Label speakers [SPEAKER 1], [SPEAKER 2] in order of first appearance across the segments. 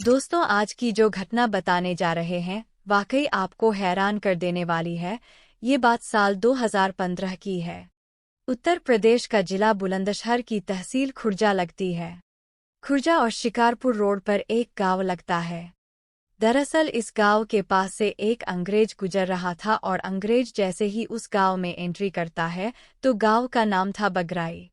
[SPEAKER 1] दोस्तों, आज की जो घटना बताने जा रहे हैं वाकई आपको हैरान कर देने वाली है। ये बात साल 2015 की है। उत्तर प्रदेश का जिला बुलंदशहर की तहसील खुर्जा लगती है। खुर्जा और शिकारपुर रोड पर एक गांव लगता है। दरअसल इस गांव के पास से एक अंग्रेज गुजर रहा था और अंग्रेज जैसे ही उस गांव में एंट्री करता है तो गांव का नाम था बगराई।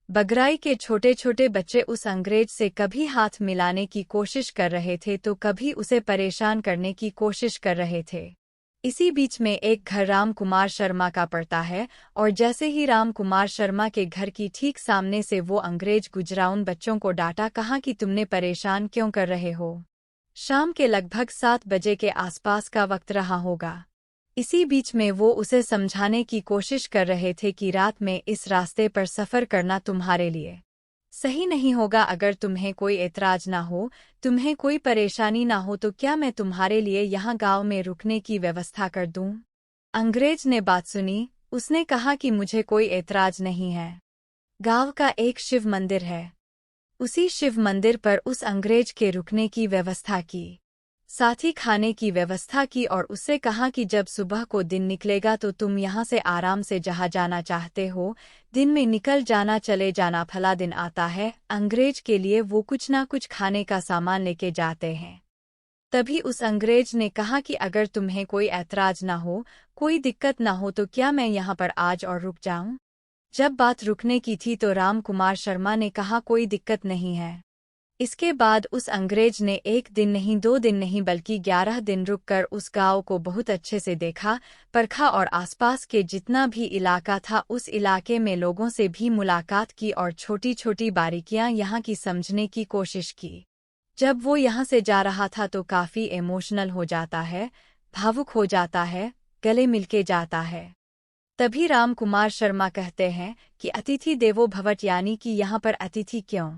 [SPEAKER 1] बगराई के छोटे छोटे बच्चे उस अंग्रेज से कभी हाथ मिलाने की कोशिश कर रहे थे तो कभी उसे परेशान करने की कोशिश कर रहे थे। इसी बीच में एक घर राम कुमार शर्मा का पड़ता है और जैसे ही राम कुमार शर्मा के घर की ठीक सामने से वो अंग्रेज गुजरा उन बच्चों को डांटा, कहा कि तुमने परेशान क्यों कर रहे हो। शाम के लगभग 7 बजे के आसपास का वक्त रहा होगा। इसी बीच में वो उसे समझाने की कोशिश कर रहे थे कि रात में इस रास्ते पर सफ़र करना तुम्हारे लिए सही नहीं होगा। अगर तुम्हें कोई एतराज ना हो, तुम्हें कोई परेशानी ना हो तो क्या मैं तुम्हारे लिए यहाँ गांव में रुकने की व्यवस्था कर दूँ। अंग्रेज ने बात सुनी। उसने कहा कि मुझे कोई एतराज नहीं है। गांव का एक शिव मंदिर है। उसी शिव मंदिर पर उस अंग्रेज के रुकने की व्यवस्था की, साथ ही खाने की व्यवस्था की और उससे कहा कि जब सुबह को दिन निकलेगा तो तुम यहाँ से आराम से जहाँ जाना चाहते हो दिन में निकल जाना, चले जाना। फला दिन आता है, अंग्रेज के लिए वो कुछ ना कुछ खाने का सामान लेके जाते हैं। तभी उस अंग्रेज ने कहा कि अगर तुम्हें कोई ऐतराज ना हो, कोई दिक्कत ना हो तो क्या मैं यहाँ पर आज और रुक जाऊँ। जब बात रुकने की थी तो राम कुमार शर्मा ने कहा कोई दिक्कत नहीं है। इसके बाद उस अंग्रेज ने 1 दिन नहीं 2 दिन नहीं बल्कि 11 दिन रुककर उस गांव को बहुत अच्छे से देखा, परखा और आसपास के जितना भी इलाका था उस इलाके में लोगों से भी मुलाकात की और छोटी छोटी बारीकियां यहाँ की समझने की कोशिश की। जब वो यहाँ से जा रहा था तो काफ़ी इमोशनल हो जाता है, भावुक हो जाता है, गले मिलके जाता है। तभी राम कुमार शर्मा कहते हैं कि अतिथि देवो भवत्, यानी कि यहाँ पर अतिथि क्यों।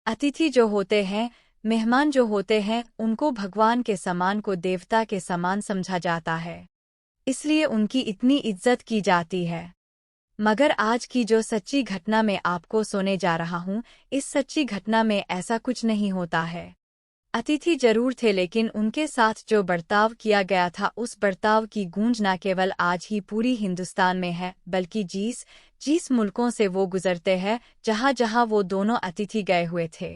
[SPEAKER 1] अतिथि जो होते हैं, मेहमान जो होते हैं, उनको भगवान के समान को देवता के समान समझा जाता है, इसलिए उनकी इतनी इज्जत की जाती है। मगर आज की जो सच्ची घटना मैं आपको सुने जा रहा हूँ, इस सच्ची घटना में ऐसा कुछ नहीं होता है। अतिथि जरूर थे लेकिन उनके साथ जो बर्ताव किया गया था उस बर्ताव की गूंज न केवल आज ही पूरी हिंदुस्तान में है बल्कि जिस मुल्कों से वो गुजरते हैं, जहाँ जहाँ वो दोनों अतिथि गए हुए थे,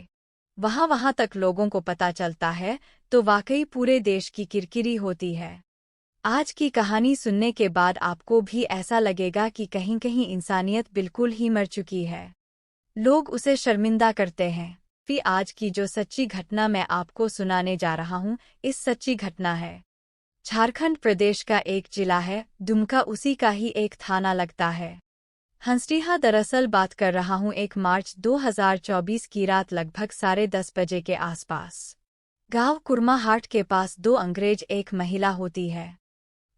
[SPEAKER 1] वहाँ तक लोगों को पता चलता है तो वाकई पूरे देश की किरकिरी होती है। आज की कहानी सुनने के बाद आपको भी ऐसा लगेगा कि कहीं कहीं इंसानियत बिल्कुल ही मर चुकी है। लोग उसे शर्मिंदा करते हैं। फिर आज की जो सच्ची घटना मैं आपको सुनाने जा रहा हूँ, इस सच्ची घटना है झारखंड प्रदेश का एक जिला है दुमका, उसी का ही एक थाना लगता है हंसडीहा। दरअसल बात कर रहा हूँ 1 मार्च 2024 की रात लगभग 10:30 बजे के आसपास। गांव कुर्माहाट के पास 2 अंग्रेज, एक महिला होती है,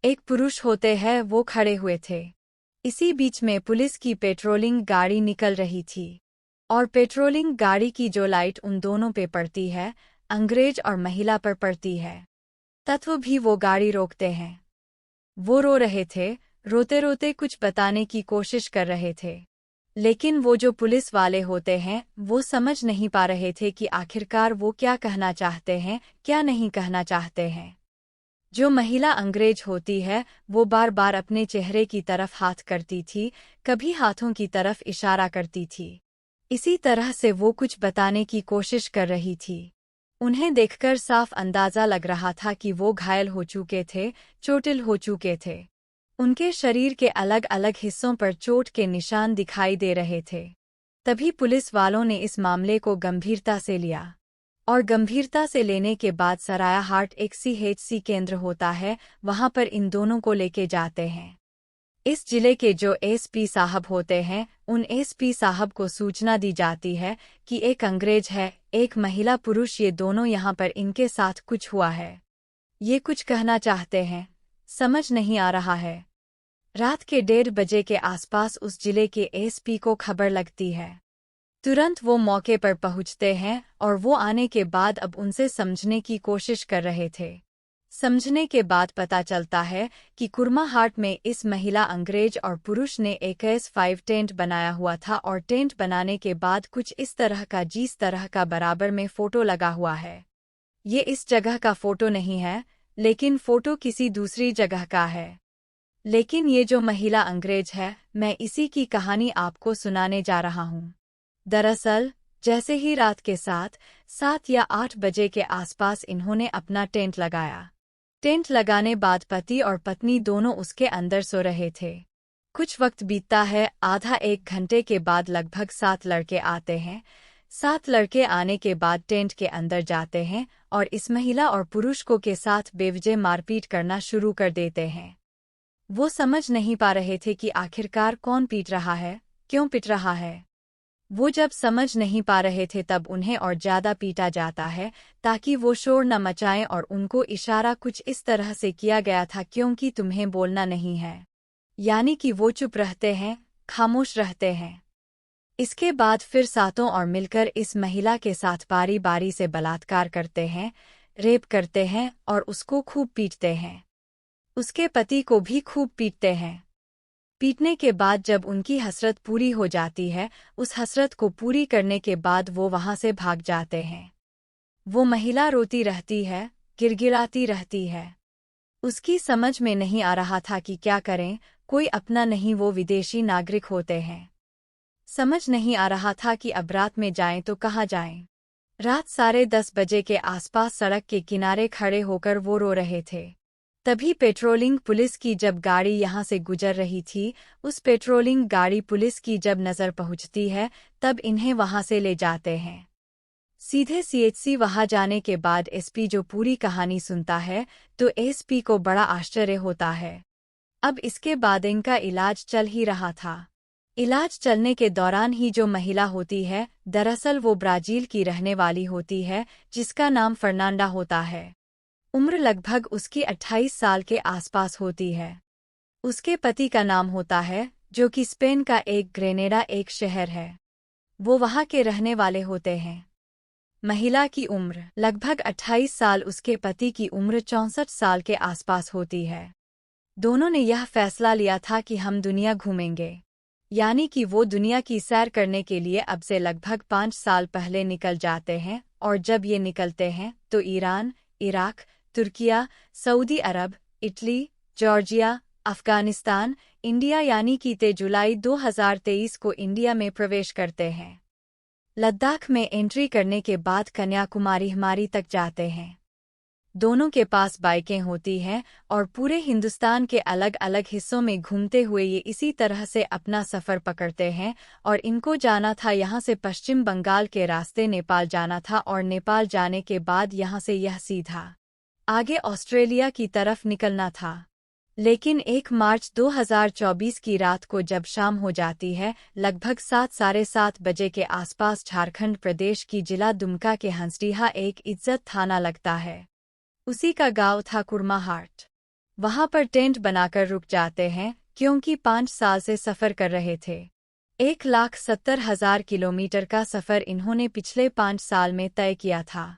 [SPEAKER 1] एक पुरुष होते हैं, वो खड़े हुए थे। इसी बीच में पुलिस की पेट्रोलिंग गाड़ी निकल रही थी और पेट्रोलिंग गाड़ी की जो लाइट उन दोनों पे पड़ती है, अंग्रेज और महिला पर पड़ती है, तत्व भी वो गाड़ी रोकते हैं। वो रो रहे थे, रोते रोते कुछ बताने की कोशिश कर रहे थे, लेकिन वो जो पुलिस वाले होते हैं वो समझ नहीं पा रहे थे कि आखिरकार वो क्या कहना चाहते हैं, क्या नहीं कहना चाहते हैं। जो महिला अंग्रेज होती है वो बार बार अपने चेहरे की तरफ हाथ करती थी, कभी हाथों की तरफ इशारा करती थी। इसी तरह से वो कुछ बताने की कोशिश कर रही थी। उन्हें देखकर साफ अंदाजा लग रहा था कि वो घायल हो चुके थे, चोटिल हो चुके थे। उनके शरीर के अलग अलग हिस्सों पर चोट के निशान दिखाई दे रहे थे। तभी पुलिस वालों ने इस मामले को गंभीरता से लिया और गंभीरता से लेने के बाद सरायाहाट एक CHC केंद्र होता है, वहां पर इन दोनों को लेके जाते हैं। इस जिले के जो SP साहब होते हैं, उन SP साहब को सूचना दी जाती है कि एक अंग्रेज है, एक महिला पुरुष, ये दोनों यहाँ पर इनके साथ कुछ हुआ है। ये कुछ कहना चाहते हैं, समझ नहीं आ रहा है। रात के 1:30 बजे के आसपास उस जिले के SP को खबर लगती है। तुरंत वो मौके पर पहुँचते हैं और वो आने के बाद अब उनसे समझने की कोशिश कर रहे थे। समझने के बाद पता चलता है कि कुर्माहाट में इस महिला अंग्रेज और पुरुष ने एक S5 टेंट बनाया हुआ था और टेंट बनाने के बाद कुछ इस तरह का जिस तरह का बराबर में फोटो लगा हुआ है। ये इस जगह का फोटो नहीं है, लेकिन फोटो किसी दूसरी जगह का है। लेकिन ये जो महिला अंग्रेज है, मैं इसी की कहानी आपको सुनाने जा रहा हूँ। दरअसल जैसे ही रात के 7 या 8 बजे के आसपास इन्होंने अपना टेंट लगाया। टेंट लगाने बाद पति और पत्नी दोनों उसके अंदर सो रहे थे। कुछ वक्त बीतता है, आधा एक घंटे के बाद लगभग 7 लड़के आते हैं। 7 लड़के आने के बाद टेंट के अंदर जाते हैं और इस महिला और पुरुष को के साथ बेवजह मारपीट करना शुरू कर देते हैं। वो समझ नहीं पा रहे थे कि आखिरकार कौन पीट रहा है, क्यों पीट रहा है। वो जब समझ नहीं पा रहे थे तब उन्हें और ज्यादा पीटा जाता है ताकि वो शोर न मचाएं, और उनको इशारा कुछ इस तरह से किया गया था क्योंकि तुम्हें बोलना नहीं है, यानी कि वो चुप रहते हैं, खामोश रहते हैं। इसके बाद फिर सातों और मिलकर इस महिला के साथ बारी बारी से बलात्कार करते हैं, रेप करते हैं और उसको खूब पीटते हैं। उसके पति को भी खूब पीटते हैं। पीटने के बाद जब उनकी हसरत पूरी हो जाती है, उस हसरत को पूरी करने के बाद वो वहां से भाग जाते हैं। वो महिला रोती रहती है, गिड़गिड़ाती रहती है। उसकी समझ में नहीं आ रहा था कि क्या करें, कोई अपना नहीं, वो विदेशी नागरिक होते हैं। समझ नहीं आ रहा था कि अब रात में जाएं तो कहाँ जाएं। रात 10:30 बजे के आसपास सड़क के किनारे खड़े होकर वो रो रहे थे। तभी पेट्रोलिंग पुलिस की जब गाड़ी यहां से गुजर रही थी, उस पेट्रोलिंग गाड़ी पुलिस की जब नजर पहुंचती है तब इन्हें वहां से ले जाते हैं सीधे सीएचसी। वहां जाने के बाद एसपी जो पूरी कहानी सुनता है तो एसपी को बड़ा आश्चर्य होता है। अब इसके बाद इनका इलाज चल ही रहा था। इलाज चलने के दौरान ही जो महिला होती है, दरअसल वो ब्राजील की रहने वाली होती है, जिसका नाम फर्नांडा होता है। उम्र लगभग उसकी 28 साल के आसपास होती है। उसके पति का नाम होता है, जो कि स्पेन का एक ग्रेनेडा एक शहर है। वो वहां के रहने वाले होते हैं। महिला की उम्र लगभग 28 साल, उसके पति की उम्र 64 साल के आसपास होती है। दोनों ने यह फैसला लिया था कि हम दुनिया घूमेंगे, यानी कि वो दुनिया की सैर करने के लिए अब से लगभग 5 साल पहले निकल जाते हैं, और जब ये निकलते हैं तो ईरान, इराक, तुर्किया, सऊदी अरब, इटली, जॉर्जिया, अफगानिस्तान, इंडिया, यानी कि 3 जुलाई 2023 को इंडिया में प्रवेश करते हैं। लद्दाख में एंट्री करने के बाद कन्याकुमारी हिमारी तक जाते हैं। दोनों के पास बाइकें होती हैं और पूरे हिंदुस्तान के अलग अलग हिस्सों में घूमते हुए ये इसी तरह से अपना सफ़र पकड़ते हैं। और इनको जाना था यहाँ से पश्चिम बंगाल के रास्ते नेपाल जाना था, और नेपाल जाने के बाद यहाँ से यह सीधा आगे ऑस्ट्रेलिया की तरफ निकलना था। लेकिन 1 मार्च 2024 की रात को जब शाम हो जाती है, लगभग 7-7:30 बजे के आसपास, झारखंड प्रदेश की जिला दुमका के हंसडीहा एक इज्जत थाना लगता है, उसी का गांव था कुरमाहाट। वहां पर टेंट बनाकर रुक जाते हैं क्योंकि 5 साल से सफ़र कर रहे थे। 1,70,000 किलोमीटर का सफ़र इन्होंने पिछले 5 साल में तय किया था।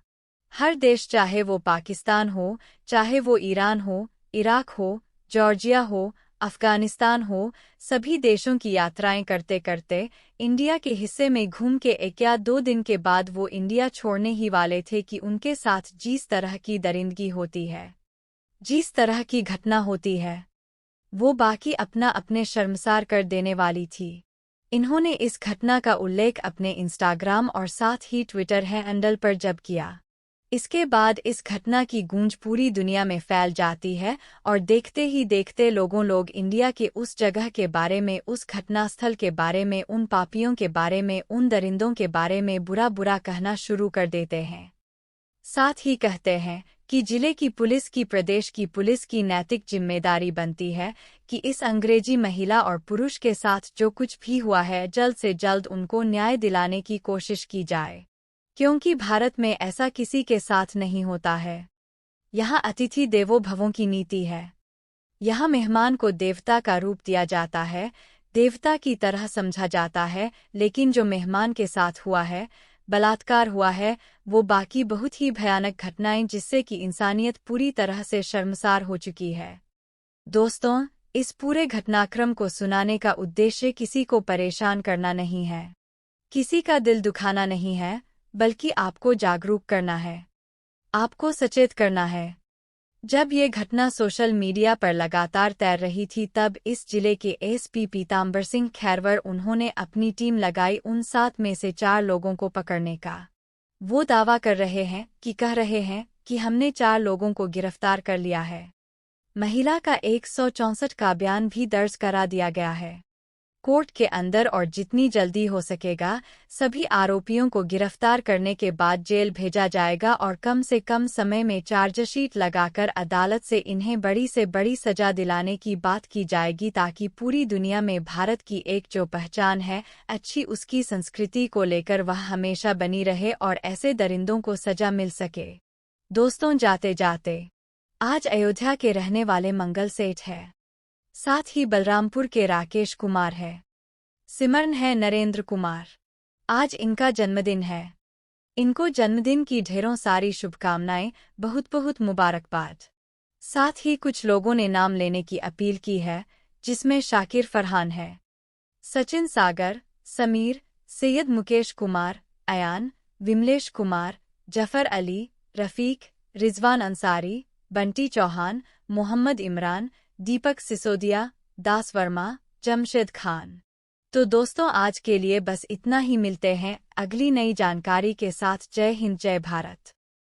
[SPEAKER 1] हर देश, चाहे वो पाकिस्तान हो, चाहे वो ईरान हो, इराक हो, जॉर्जिया हो, अफगानिस्तान हो, सभी देशों की यात्राएं करते करते इंडिया के हिस्से में घूम के 1 या 2 दिन के बाद वो इंडिया छोड़ने ही वाले थे कि उनके साथ जिस तरह की दरिंदगी होती है, जिस तरह की घटना होती है, वो बाकी अपना अपने शर्मसार कर देने वाली थी। इन्होंने इस घटना का उल्लेख अपने इंस्टाग्राम और साथ ही ट्विटर हैंडल पर जब किया, इसके बाद इस घटना की गूंज पूरी दुनिया में फैल जाती है और देखते ही देखते लोग इंडिया के उस जगह के बारे में, उस घटनास्थल के बारे में, उन पापियों के बारे में, उन दरिंदों के बारे में बुरा बुरा कहना शुरू कर देते हैं। साथ ही कहते हैं कि जिले की पुलिस की, प्रदेश की पुलिस की नैतिक जिम्मेदारी बनती है कि इस अंग्रेजी महिला और पुरुष के साथ जो कुछ भी हुआ है, जल्द से जल्द उनको न्याय दिलाने की कोशिश की जाए, क्योंकि भारत में ऐसा किसी के साथ नहीं होता है। यहाँ अतिथि देवो भवों की नीति है। यहाँ मेहमान को देवता का रूप दिया जाता है, देवता की तरह समझा जाता है। लेकिन जो मेहमान के साथ हुआ है, बलात्कार हुआ है, वो बाकी बहुत ही भयानक घटनाएं जिससे कि इंसानियत पूरी तरह से शर्मसार हो चुकी है। दोस्तों, इस पूरे घटनाक्रम को सुनाने का उद्देश्य किसी को परेशान करना नहीं है, किसी का दिल दुखाना नहीं है, बल्कि आपको जागरूक करना है। आपको सचेत करना है। जब ये घटना सोशल मीडिया पर लगातार तैर रही थी तब इस जिले के एसपी पीतांबर सिंह खैरवर उन्होंने अपनी टीम लगाई उन 7 में से 4 लोगों को पकड़ने का। वो दावा कर रहे हैं कि हमने 4 लोगों को गिरफ्तार कर लिया है। महिला का 164 का बयान भी दर्ज करा दिया गया है। कोर्ट के अंदर और जितनी जल्दी हो सकेगा सभी आरोपियों को गिरफ्तार करने के बाद जेल भेजा जाएगा और कम से कम समय में चार्जशीट लगाकर अदालत से इन्हें बड़ी से बड़ी सजा दिलाने की बात की जाएगी ताकि पूरी दुनिया में भारत की एक जो पहचान है अच्छी उसकी संस्कृति को लेकर वह हमेशा बनी रहे और ऐसे दरिंदों को सजा मिल सके। दोस्तों, जाते जाते आज अयोध्या के रहने वाले मंगल सेठ है, साथ ही बलरामपुर के राकेश कुमार है, सिमरन है नरेंद्र कुमार। आज इनका जन्मदिन है। इनको जन्मदिन की ढेरों सारी शुभकामनाएं, बहुत बहुत मुबारकबाद। साथ ही कुछ लोगों ने नाम लेने की अपील की है जिसमें शाकिर फरहान है, सचिन सागर, समीर, सैयद मुकेश कुमार, अयान, विमलेश कुमार, जफर अली, रफीक, रिजवान अंसारी, बंटी चौहान, मोहम्मद इमरान, दीपक सिसोदिया, दास वर्मा, जमशेद खान। तो दोस्तों, आज के लिए बस इतना ही। मिलते हैं अगली नई जानकारी के साथ। जय हिंद, जय भारत।